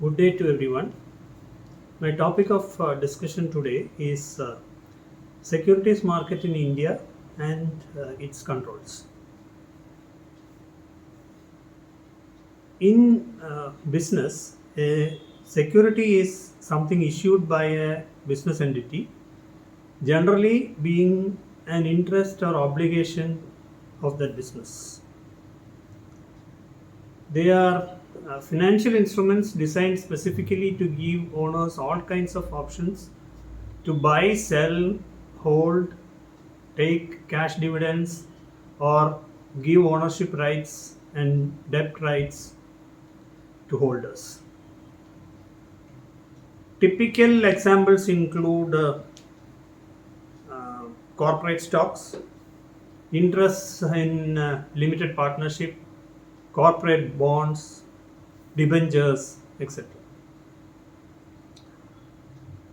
Good day to everyone. My topic of discussion today is securities market in India and its controls. In business, a security is something issued by a business entity, generally being an interest or obligation of that business. They are financial instruments designed specifically to give owners all kinds of options to buy, sell, hold, take cash dividends, or give ownership rights and debt rights to holders. Typical examples include uh, corporate stocks, interests in limited partnership, corporate bonds, debentures, etc.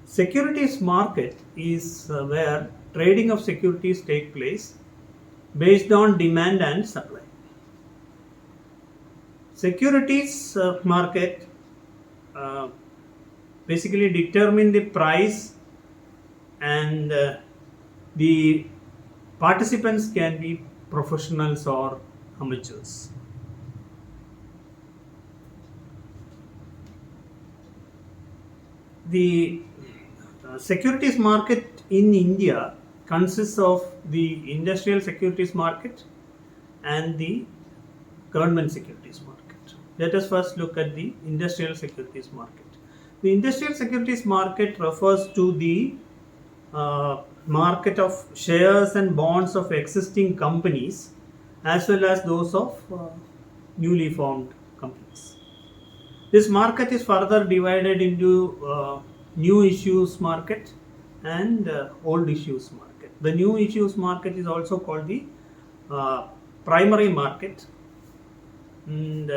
Securities market is where trading of securities take place based on demand and supply. Securities market uh, basically determine the price, and the participants can be professionals or amateurs. The securities market in India consists of the industrial securities market and the government securities market. Let us first look at the industrial securities market. The industrial securities market refers to the market of shares and bonds of existing companies as well as those of newly formed companies. This market is further divided into new issues market and old issues market. The new issues market is also called the uh, primary market, and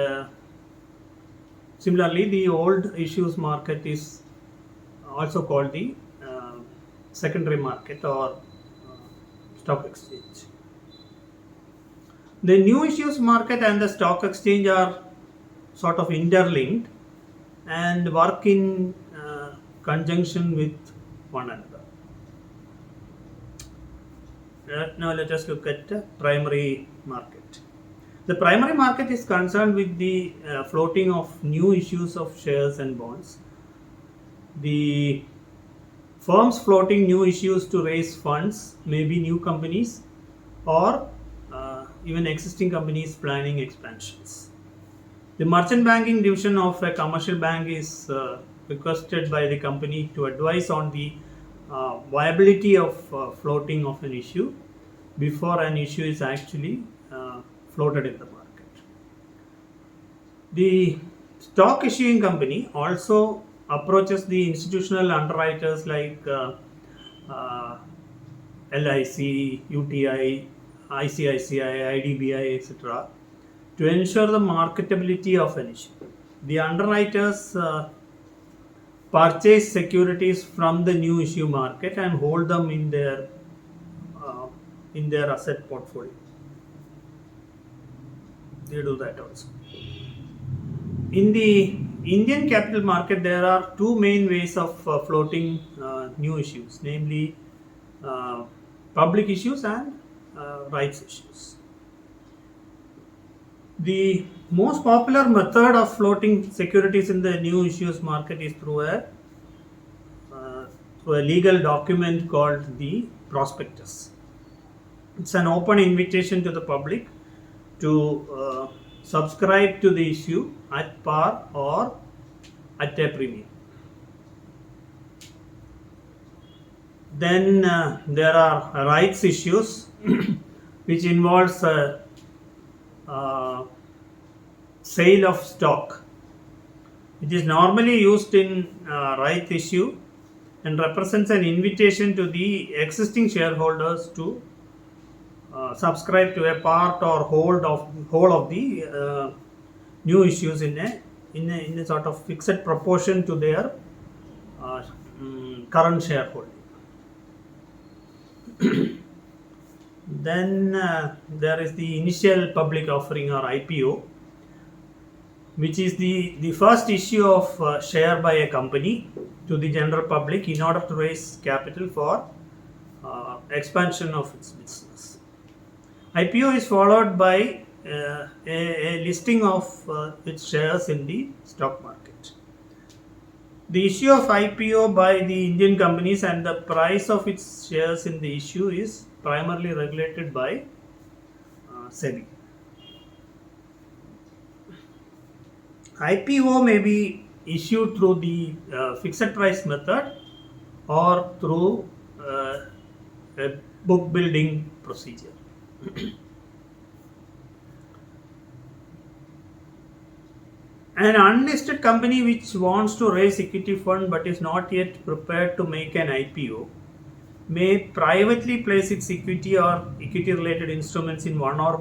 similarly the old issues market is also called the secondary market or stock exchange. The new issues market and the stock exchange are sort of interlinked and work in conjunction with one another. Now let us look at the primary market. The primary market is concerned with the floating of new issues of shares and bonds. The firms floating new issues to raise funds may be new companies or even existing companies planning expansions. The merchant banking division of a commercial bank is requested by the company to advise on the viability of floating of an issue before an issue is actually floated in the market. The stock issuing company also approaches the institutional underwriters like uh, LIC, UTI, ICICI, IDBI, etc., to ensure the marketability of an issue. The underwriters purchase securities from the new issue market and hold them uh, in their asset portfolio. They do that also. In the Indian capital market, there are two main ways of floating new issues, namely uh, public issues and rights issues. The most popular method of floating securities in the new issues market is uh, through a legal document called the prospectus. It's an open invitation to the public to subscribe to the issue at par or at a premium. Then there are rights issues, which involves uh, sale of stock. It is normally used in right issue and represents an invitation to the existing shareholders to subscribe to a part or whole of the new issues in a sort of fixed proportion to their uh, current shareholding. Then there is the initial public offering or IPO. which is the first issue of share by a company to the general public in order to raise capital for expansion of its business. IPO is followed by a listing of its shares in the stock market. The issue of IPO by the Indian companies and the price of its shares in the issue is primarily regulated by SEBI. IPO may be issued through the fixed price method or through a book building procedure. An unlisted company which wants to raise equity fund but is not yet prepared to make an IPO may privately place its equity or equity related instruments in one or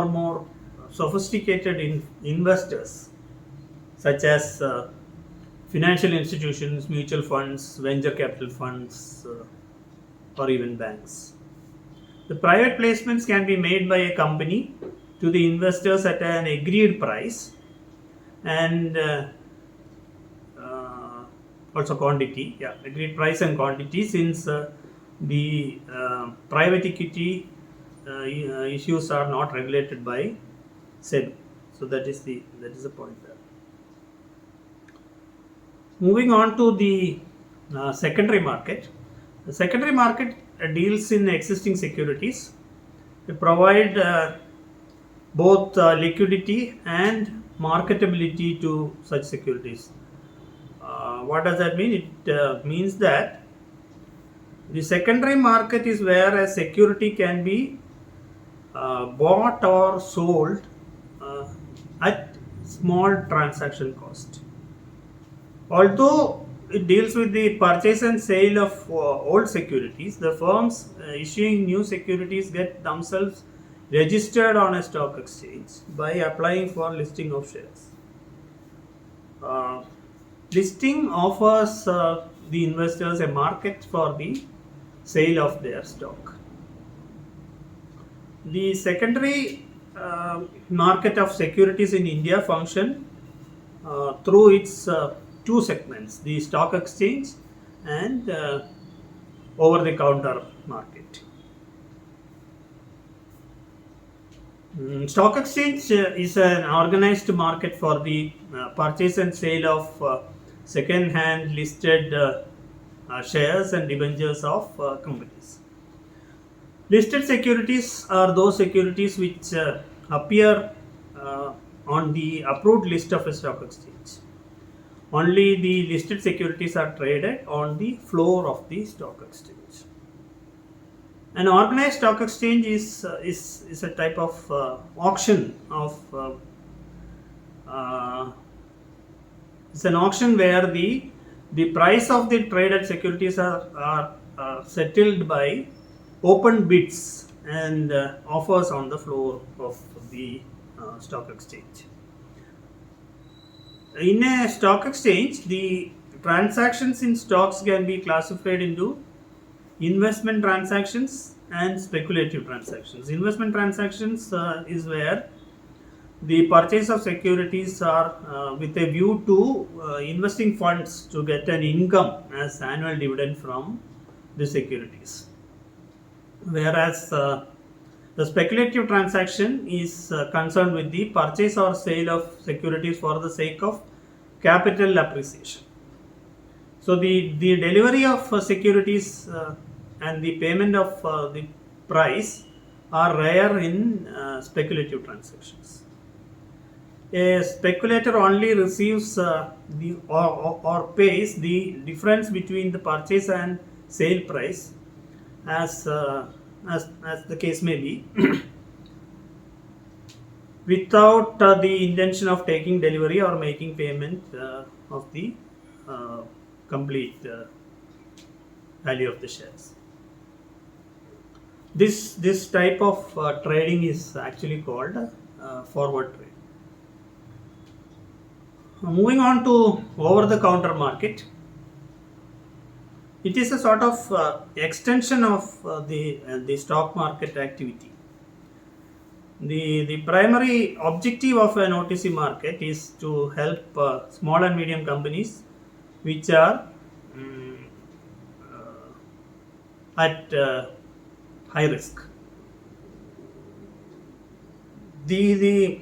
more sophisticated investors such as financial institutions, mutual funds, venture capital funds, or even banks. The private placements can be made by a company to the investors at an agreed price and also quantity, agreed price and quantity, since the private equity issues are not regulated by SEBI. So that is the point there. Moving on to the secondary market. The secondary market deals in existing securities. They provide both liquidity and marketability to such securities. What does that mean? It means that the secondary market is where a security can be bought or sold at small transaction cost. Although it deals with the purchase and sale of old securities, the firms issuing new securities get themselves registered on a stock exchange by applying for listing of shares. Listing offers the investors a market for the sale of their stock. The secondary market of securities in India function through its two segments, the stock exchange and over-the-counter market. Stock exchange is an organized market for the purchase and sale of second-hand listed shares and debentures of companies. Listed securities are those securities which appear on the approved list of a stock exchange. Only the listed securities are traded on the floor of the stock exchange. An organized stock exchange is a type of auction of it's an auction where the price of the traded securities are settled by open bids and offers on the floor of the stock exchange. In a stock exchange, the transactions in stocks can be classified into investment transactions and speculative transactions. Investment transactions is where the purchase of securities are with a view to investing funds to get an income as annual dividend from the securities. Whereas the speculative transaction is concerned with the purchase or sale of securities for the sake of capital appreciation. So the delivery of securities and the payment of the price are rare in speculative transactions. A speculator only receives or pays the difference between the purchase and sale price, as the case may be, without the intention of taking delivery or making payment of the complete value of the shares. This type of trading is actually called forward trade. Moving on to over-the-counter market, it is a sort of extension of the stock market activity. The primary objective of an OTC market is to help small and medium companies which are at high risk. The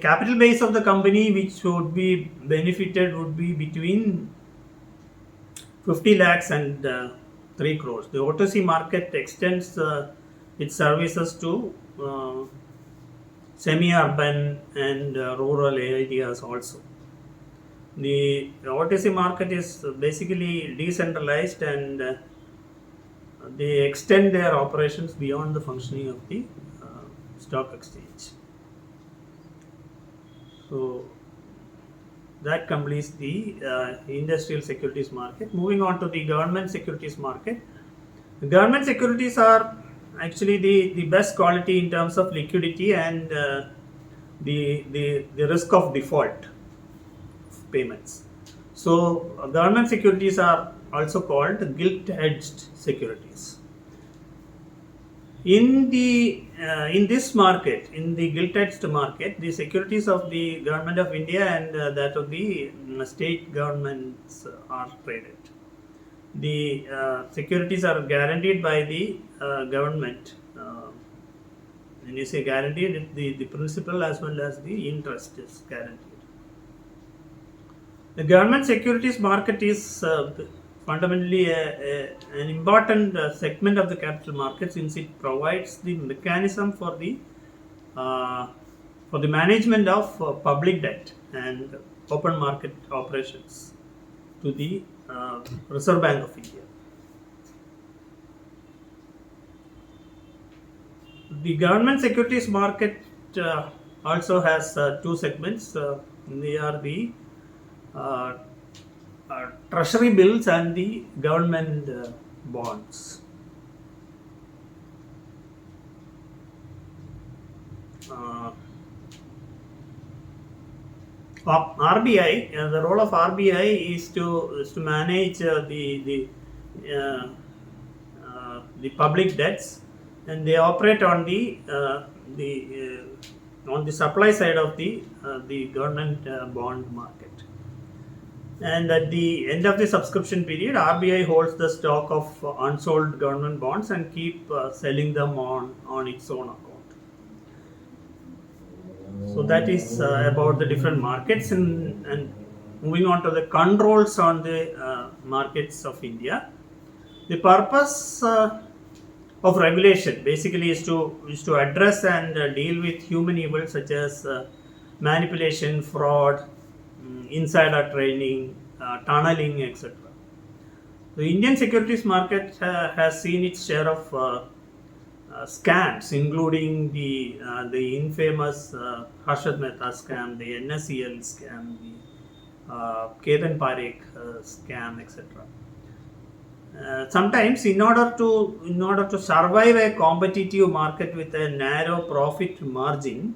capital base of the company which would be benefited would be between 50 lakhs and 3 crores. The OTC market extends its services to semi-urban and rural areas also. The OTC market is basically decentralized and they extend their operations beyond the functioning of the stock exchange. So that completes the industrial securities market. Moving on to the government securities market. The government securities are actually the best quality in terms of liquidity and the risk of default of payments. So government securities are also called gilt-edged securities. In this market, in the gilt-edged market, the securities of the government of India and that of the state governments are traded. The securities are guaranteed by the government. When you say guaranteed, the principal as well as the interest is guaranteed. The government securities market is fundamentally an important segment of the capital market, since it provides the mechanism for the management of public debt and open market operations to the Reserve Bank of India. The government securities market also has two segments. They are the treasury bills and the government bonds. RBI, the role of RBI is to manage the public debts, and they operate on the supply side of the government bond market. And at the end of the subscription period, RBI holds the stock of unsold government bonds and keep selling them on its own account. So that is about the different markets, and moving on to the controls on the markets of India. The purpose of regulation basically is to address and deal with human evils such as manipulation, fraud, insider trading, tunneling, etc. The Indian securities market has seen its share of scams, including the infamous Harshad Mehta scam, the NSCL scam, the Ketan Parekh scam, etc. Sometimes, in order to survive a competitive market with a narrow profit margin,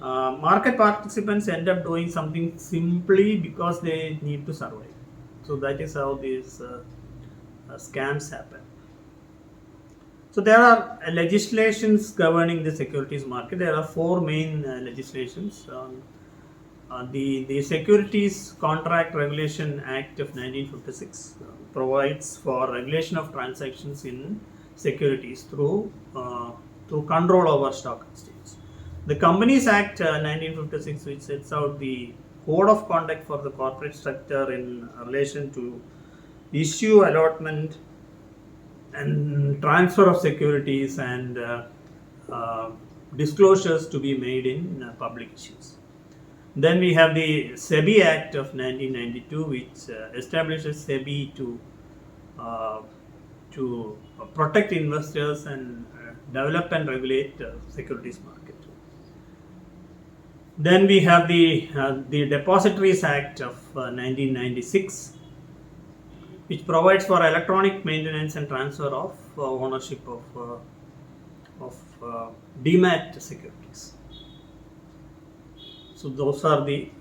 market participants end up doing something simply because they need to survive. So that is how these scams happen. So there are legislations governing the securities market. There are four main legislations. The Securities Contract Regulation Act of 1956 provides for regulation of transactions in securities through control over stock exchange. The Companies Act 1956, which sets out the code of conduct for the corporate sector in relation to issue, allotment, and transfer of securities and disclosures to be made in public issues. Then we have the SEBI Act of 1992, which establishes SEBI to protect investors and develop and regulate securities market. Then we have the Depositories Act of 1996, which provides for electronic maintenance and transfer of ownership of demat securities. So those are the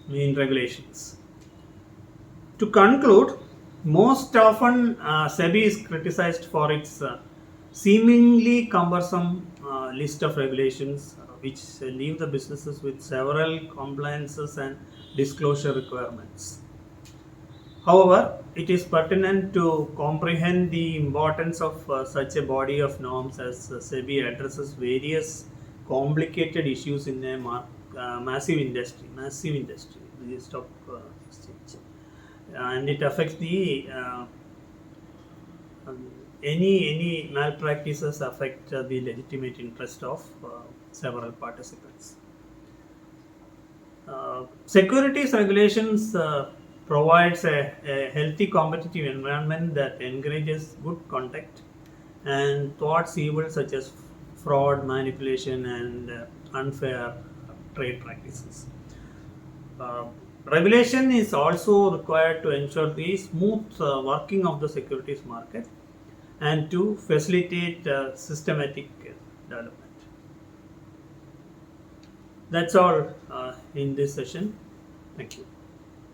main regulations. To conclude, most often SEBI is criticized for its seemingly cumbersome list of regulations which leave the businesses with several compliances and disclosure requirements. However, it is pertinent to comprehend the importance of such a body of norms as SEBI addresses various complicated issues in a massive industry, the stock exchange, and it affects the um, any malpractices affect the legitimate interest of several participants. Securities regulations provides a healthy competitive environment that encourages good conduct and thwarts evil such as fraud, manipulation, and unfair trade practices. Uh, Regulation is also required to ensure the smooth working of the securities market and to facilitate systematic development. That's all in this session. Thank you.